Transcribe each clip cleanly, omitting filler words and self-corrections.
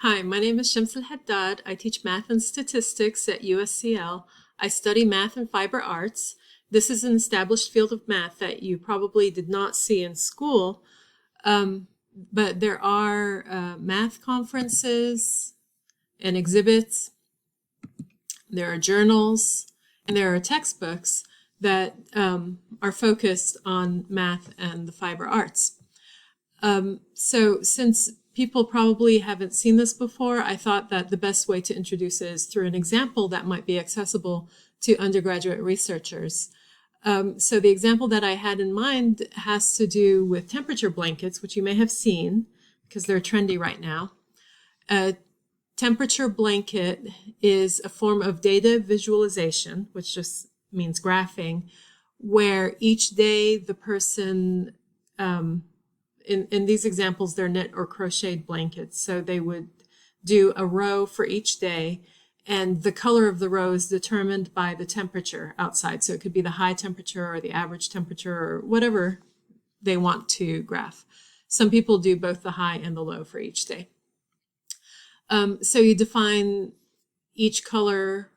Hi, my name is Shemsi Alhaddad. I teach math and statistics at USCL. I study math and fiber arts. This is an established field of math that you probably did not see in school, but there are math conferences and exhibits, there are journals, and there are textbooks that are focused on math and the fiber arts. So since people probably haven't seen this before, I thought that the best way to introduce it is through an example that might be accessible to undergraduate researchers. So the example that I had in mind has to do with temperature blankets, which you may have seen because they're trendy right now. A temperature blanket is a form of data visualization, which just means graphing, where each day the person in these examples, they're knit or crocheted blankets. So they would do a row for each day, and the color of the row is determined by the temperature outside. So it could be the high temperature or the average temperature or whatever they want to graph. Some people do both the high and the low for each day. So you define each color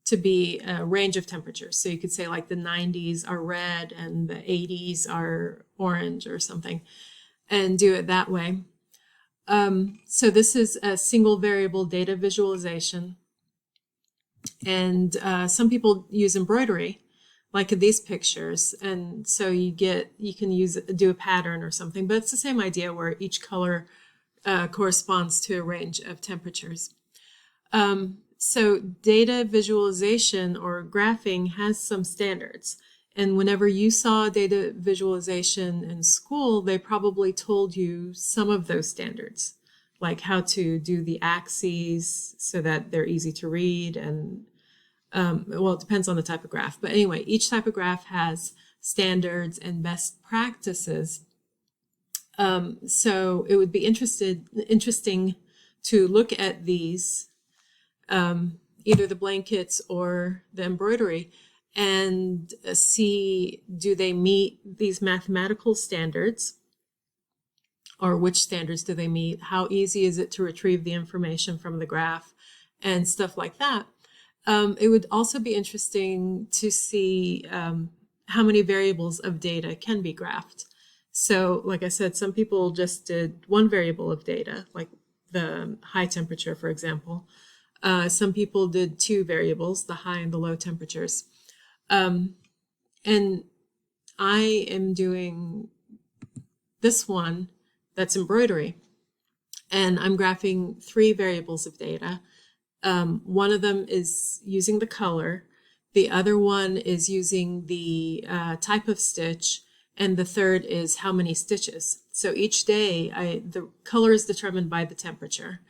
to be a range of temperatures. So you could say like the 90s are red and the 80s are orange or something, and do it that way. So this is a single variable data visualization. And some people use embroidery, like in these pictures. And so you can do a pattern or something, but it's the same idea where each color corresponds to a range of temperatures. So data visualization or graphing has some standards. And whenever you saw data visualization in school, they probably told you some of those standards, like how to do the axes so that they're easy to read. And well, it depends on the type of graph. But anyway, each type of graph has standards and best practices. So it would be interesting to look at these, either the blankets or the embroidery, and see, do they meet these mathematical standards, or which standards do they meet? How easy is it to retrieve the information from the graph and stuff like that? It would also be interesting to see how many variables of data can be graphed. So like I said, some people just did one variable of data, like the high temperature, for example. Some people did two variables, the high and the low temperatures. And I am doing this one that's embroidery, and I'm graphing three variables of data. One of them is using the color, the other one is using the type of stitch, and the third is how many stitches. So each day, the color is determined by the temperature,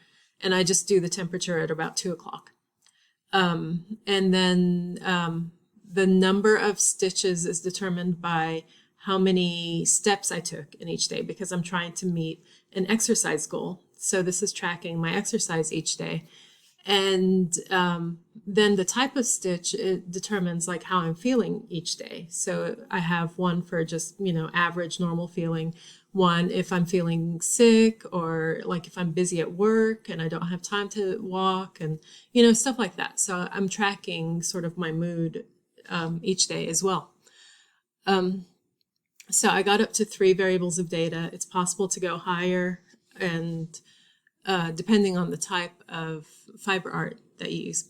and I just do the temperature at about 2 o'clock. And then the number of stitches is determined by how many steps I took in each day, because I'm trying to meet an exercise goal. So this is tracking my exercise each day. And then the type of stitch, it determines like how I'm feeling each day. So I have one for just, average, normal feeling, one if I'm feeling sick, or like if I'm busy at work and I don't have time to walk, and, stuff like that. So I'm tracking sort of my mood each day as well. So I got up to three variables of data. It's possible to go higher, and depending on the type of fiber art that you use.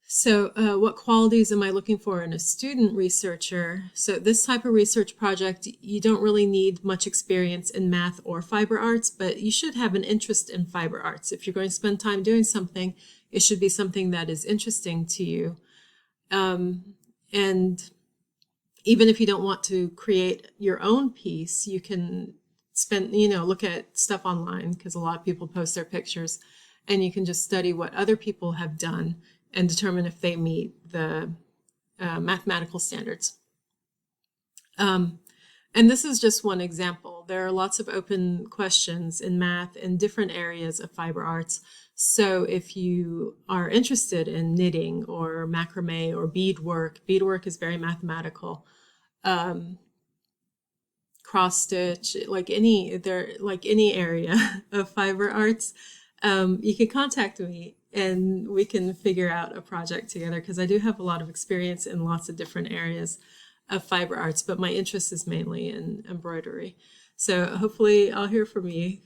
So what qualities am I looking for in a student researcher? So this type of research project, you don't really need much experience in math or fiber arts, but you should have an interest in fiber arts. If you're going to spend time doing something, it should be something that is interesting to you. And even if you don't want to create your own piece, you can look at stuff online, because a lot of people post their pictures, and you can just study what other people have done and determine if they meet the mathematical standards. And this is just one example. There are lots of open questions in math in different areas of fiber arts. So if you are interested in knitting or macrame or beadwork is very mathematical. Cross stitch, like any area of fiber arts, you can contact me and we can figure out a project together, because I do have a lot of experience in lots of different areas of fiber arts, but my interest is mainly in embroidery. So hopefully I'll hear from you